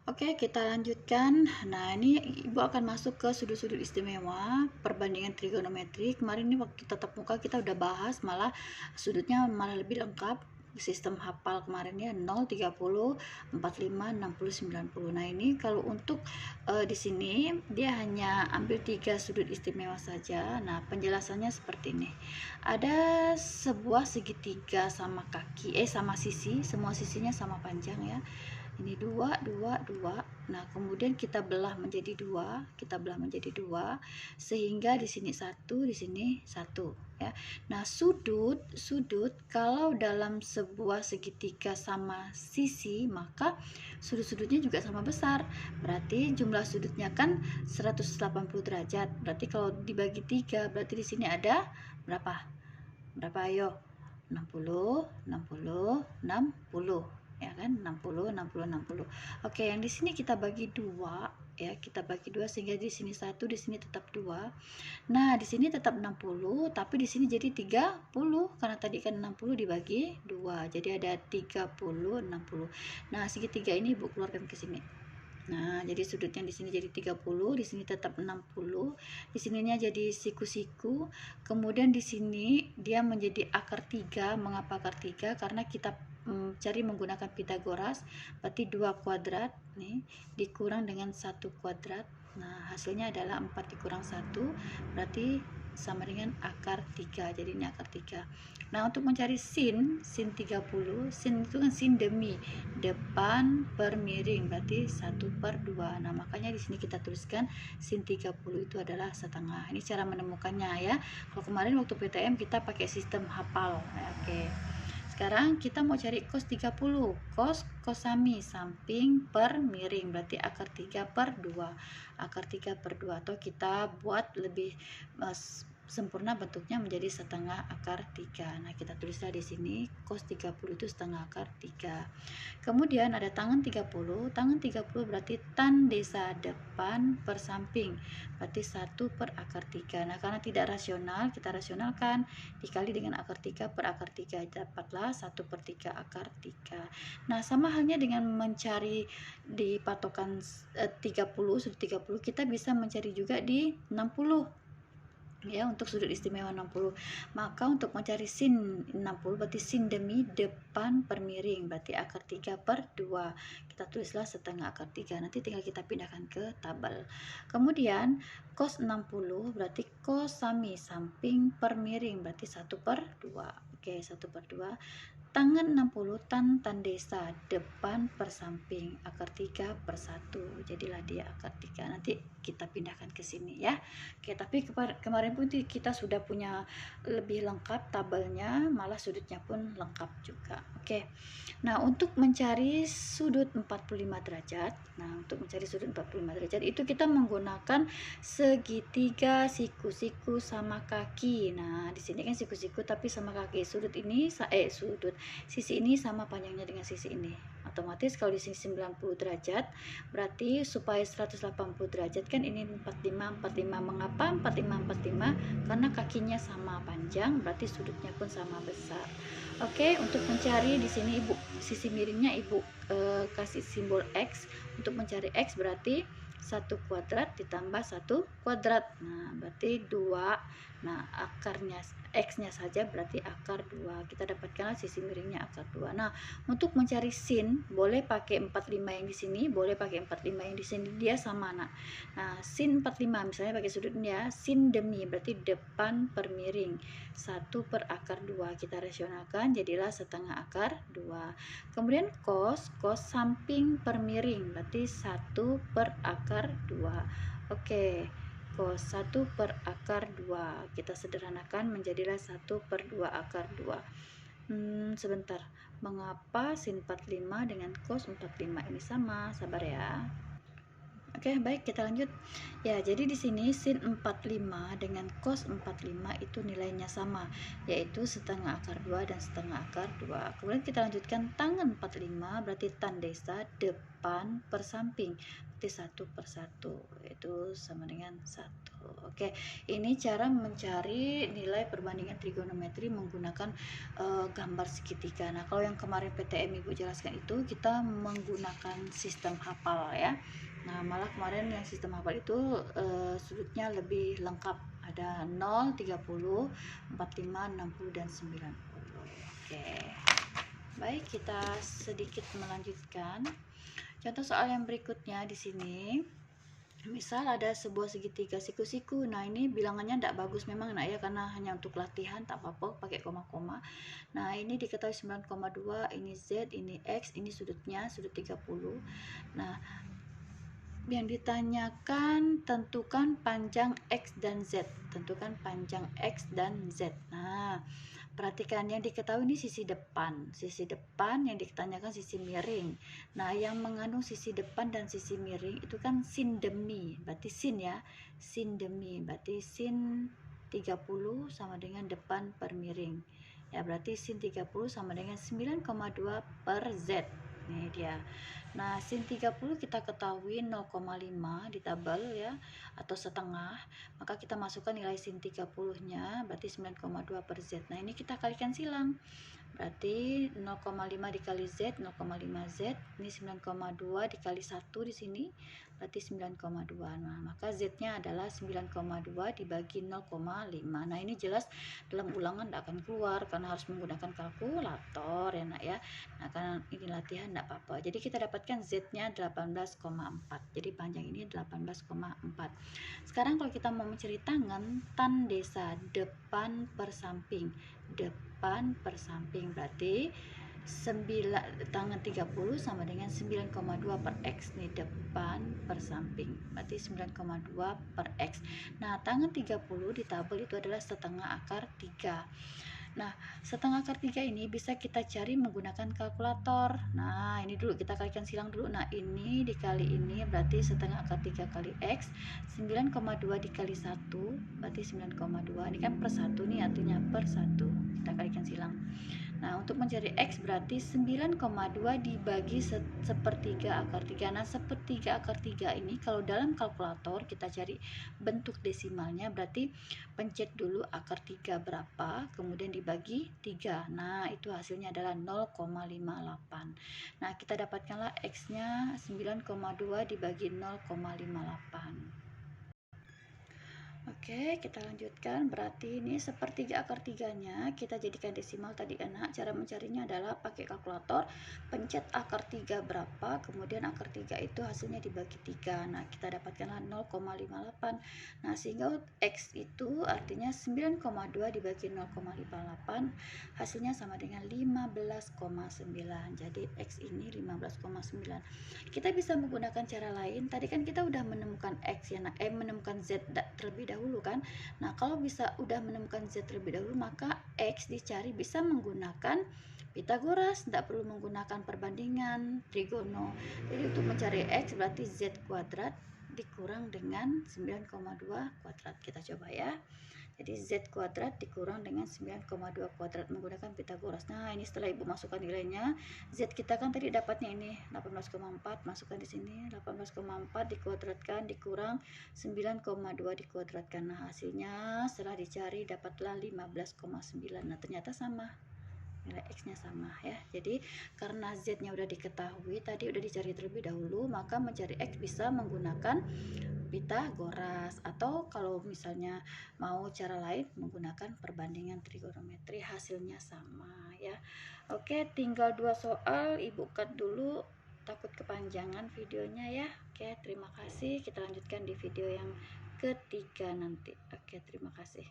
Oke, kita lanjutkan. Nah, ini Ibu akan masuk ke sudut-sudut istimewa, perbandingan trigonometri. Kemarin ini waktu tatap muka kita udah bahas, malah sudutnya malah lebih lengkap. Sistem hafal kemarin ya 0, 30, 45, 60, 90. Nah, ini kalau untuk di sini dia hanya ambil 3 sudut istimewa saja. Nah, penjelasannya seperti ini. Ada sebuah segitiga sama sama sisi, semua sisinya sama panjang ya. Ini 2, 2, 2. Nah, kemudian kita belah menjadi 2, sehingga di sini 1, di sini 1 ya. Nah, sudut kalau dalam sebuah segitiga sama sisi, maka sudut-sudutnya juga sama besar. Berarti jumlah sudutnya kan 180 derajat. Berarti kalau dibagi 3, berarti di sini ada berapa? Berapa ayo? 60, 60, 60 ya kan, 60, 60, 60. Oke, yang di sini kita bagi 2 ya, kita bagi 2 sehingga di sini 1, di sini tetap 2. Nah, di sini tetap 60, tapi di sini jadi 30 karena tadi kan 60 dibagi 2. Jadi ada 30, 60. Nah, segitiga ini Ibu keluarkan ke sini. Nah, jadi sudutnya di sini jadi 30, di sini tetap 60, di sininya jadi siku-siku. Kemudian di sini dia menjadi akar 3. Mengapa akar 3? Karena kita cari menggunakan Pitagoras, berarti 2 kuadrat nih dikurang dengan 1 kuadrat. Nah, hasilnya adalah 4 dikurang 1, berarti sama dengan akar 3. Jadi ini akar 3. Nah, untuk mencari sin 30, sin itu kan sin demi, depan per miring, berarti 1/2. Nah, makanya di sini kita tuliskan sin 30 itu adalah setengah. Ini cara menemukannya ya. Kalau kemarin waktu PTM kita pakai sistem hafal. Oke. Sekarang kita mau cari cos 30. Cos kosami samping per miring, berarti akar 3/2. Akar 3/2, atau kita buat lebih sempurna bentuknya menjadi setengah akar 3. Nah, kita tulislah di sini cos 30 itu setengah akar 3. Kemudian ada tangan 30. Tangan 30 berarti tan desa depan per samping, berarti 1 per akar 3. Nah, karena tidak rasional, kita rasionalkan, dikali dengan akar 3 per akar 3, dapatlah 1/3 akar 3. Nah, sama halnya dengan mencari di patokan 30, sudut 30, kita bisa mencari juga di 60 ya, untuk sudut istimewa 60. Maka untuk mencari sin 60 berarti sin demi depan per miring, berarti akar 3/2. Kita tulislah setengah akar 3. Nanti tinggal kita pindahkan ke tabel. Kemudian cos 60 berarti cos sami samping per miring, berarti 1/2. Oke, 1/2. Tangan 60 tan desa depan per samping, akar 3/1. Jadilah dia akar 3. Nanti kita pindahkan ke sini ya. Oke, tapi kemarin pun kita sudah punya lebih lengkap tabelnya, malah sudutnya pun lengkap juga. Oke. Nah, untuk mencari sudut 45 derajat. Nah, untuk mencari sudut 45 derajat itu kita menggunakan segitiga siku-siku sama kaki. Nah, di sini kan siku-siku tapi sama kaki. Sisi ini sama panjangnya dengan sisi ini. Otomatis kalau di sini 90 derajat, berarti supaya 180 derajat kan ini 45 45. Mengapa 45 45? Karena kakinya sama panjang, berarti sudutnya pun sama besar. Oke, untuk mencari di sini sisi miringnya Ibu kasih simbol X. Untuk mencari X berarti 1 kuadrat ditambah 1 kuadrat. Nah, berarti 2. Nah, akarnya X-nya saja berarti akar 2. Kita dapatkanlah sisi miringnya akar 2. Nah, untuk mencari sin boleh pakai 45 yang di sini, boleh pakai 45 yang di sini, dia sama. Nah, sin 45 misalnya pakai sudut ini ya, sin demi berarti depan per miring, 1 per akar 2. Kita rasionalkan jadilah setengah akar 2. Kemudian cos samping per miring berarti 1 per akar 2. Oke, cos 1 per akar 2 kita sederhanakan menjadilah 1/2 akar 2. Sebentar, mengapa sin 45 dengan cos 45 ini sama? Sabar ya. Oke, baik, kita lanjut. Ya, jadi di sini sin 45 dengan cos 45 itu nilainya sama, yaitu setengah akar 2 dan setengah akar 2. Kemudian kita lanjutkan tangan 45, berarti tan desa depan per samping. Berarti 1/1, itu sama dengan 1. Oke, ini cara mencari nilai perbandingan trigonometri menggunakan gambar segitiga. Nah, kalau yang kemarin PTM Ibu jelaskan itu kita menggunakan sistem hafal ya. Nah, malah kemarin yang sistem hafal itu sudutnya lebih lengkap. Ada 0, 30, 45, 60, dan 90. Oke. Baik, kita sedikit melanjutkan. Contoh soal yang berikutnya di sini. Misal ada sebuah segitiga siku-siku. Nah, ini bilangannya tidak bagus memang nak ya, karena hanya untuk latihan, tak apa-apa pakai koma-koma. Nah, ini diketahui 9,2, ini Z, ini X, ini sudutnya sudut 30. Nah, yang ditanyakan tentukan panjang X dan Z. Tentukan panjang X dan Z. Nah, perhatikan yang diketahui ini sisi depan. Sisi depan yang ditanyakan sisi miring. Nah, yang mengandung sisi depan dan sisi miring itu kan sin demi. Berarti sin ya. Sin demi. Berarti sin 30 sama dengan depan per miring. Ya, berarti sin 30 sama dengan 9,2 per Z. Ini dia. Nah, sin 30 kita ketahui 0,5 di tabel ya, atau setengah. Maka kita masukkan nilai sin 30-nya, berarti 9,2 per Z. Nah, ini kita kalikan silang. Berarti 0,5 dikali Z, 0,5 Z. Ini 9,2 dikali 1 di sini, berarti 9,2. Nah, maka Z-nya adalah 9,2 dibagi 0,5. Nah, ini jelas dalam ulangan tidak akan keluar karena harus menggunakan kalkulator ya nak ya. Nah, karena ini latihan tidak apa-apa. Jadi kita dapatkan Z-nya 18,4. Jadi panjang ini 18,4. Sekarang kalau kita mau mencari tangan, tan desa depan per samping. Depan per samping berarti tangan 30 sama dengan 9,2 per X nih, depan per samping berarti 9,2 per X. Nah, tangan 30 di tabel itu adalah setengah akar 3. Nah, setengah akar 3 ini bisa kita cari menggunakan kalkulator. Nah, ini dulu kita kalikan silang dulu. Nah, ini dikali ini berarti setengah akar 3 kali X. 9,2 dikali 1 berarti 9,2. Ini kan per 1 nih, artinya per 1. Kita kalikan silang. Nah, untuk mencari X berarti 9,2 dibagi sepertiga akar 3. Nah, sepertiga akar 3 ini kalau dalam kalkulator kita cari bentuk desimalnya, berarti pencet dulu akar 3 berapa, kemudian dibagi 3. Nah, itu hasilnya adalah 0,58. Nah, kita dapatkanlah X-nya 9,2 dibagi 0,58. Oke, kita lanjutkan. Berarti ini sepertiga akar 3-nya kita jadikan desimal tadi anak. Cara mencarinya adalah pakai kalkulator, pencet akar 3 berapa, kemudian akar 3 itu hasilnya dibagi 3. Nah, kita dapatkanlah 0,58. Nah, sehingga X itu artinya 9,2 dibagi 0,58, hasilnya sama dengan 15,9. Jadi X ini 15,9. Kita bisa menggunakan cara lain. Tadi kan kita udah menemukan X ya, menemukan Z terlebih dahulu kan. Nah, kalau bisa udah menemukan Z terlebih dahulu, maka X dicari bisa menggunakan Pitagoras, tidak perlu menggunakan perbandingan trigono. Jadi untuk mencari X berarti Z kuadrat dikurang dengan 9,2 kuadrat. Kita coba ya. Jadi Z kuadrat dikurang dengan 9,2 kuadrat menggunakan Pitagoras. Nah, ini setelah Ibu masukkan nilainya, Z kita kan tadi dapatnya ini 18,4, masukkan di sini 18,4 dikuadratkan dikurang 9,2 dikuadratkan. Nah, hasilnya setelah dicari dapatlah 15,9. Nah, ternyata sama. Nilai X-nya sama ya. Jadi karena Z-nya udah diketahui, tadi udah dicari terlebih dahulu, maka mencari X bisa menggunakan Pitagoras, atau kalau misalnya mau cara lain menggunakan perbandingan trigonometri, hasilnya sama ya. Oke, tinggal 2 soal, Ibu cut dulu, takut kepanjangan videonya ya. Oke, terima kasih. Kita lanjutkan di video yang ketiga nanti. Oke, terima kasih.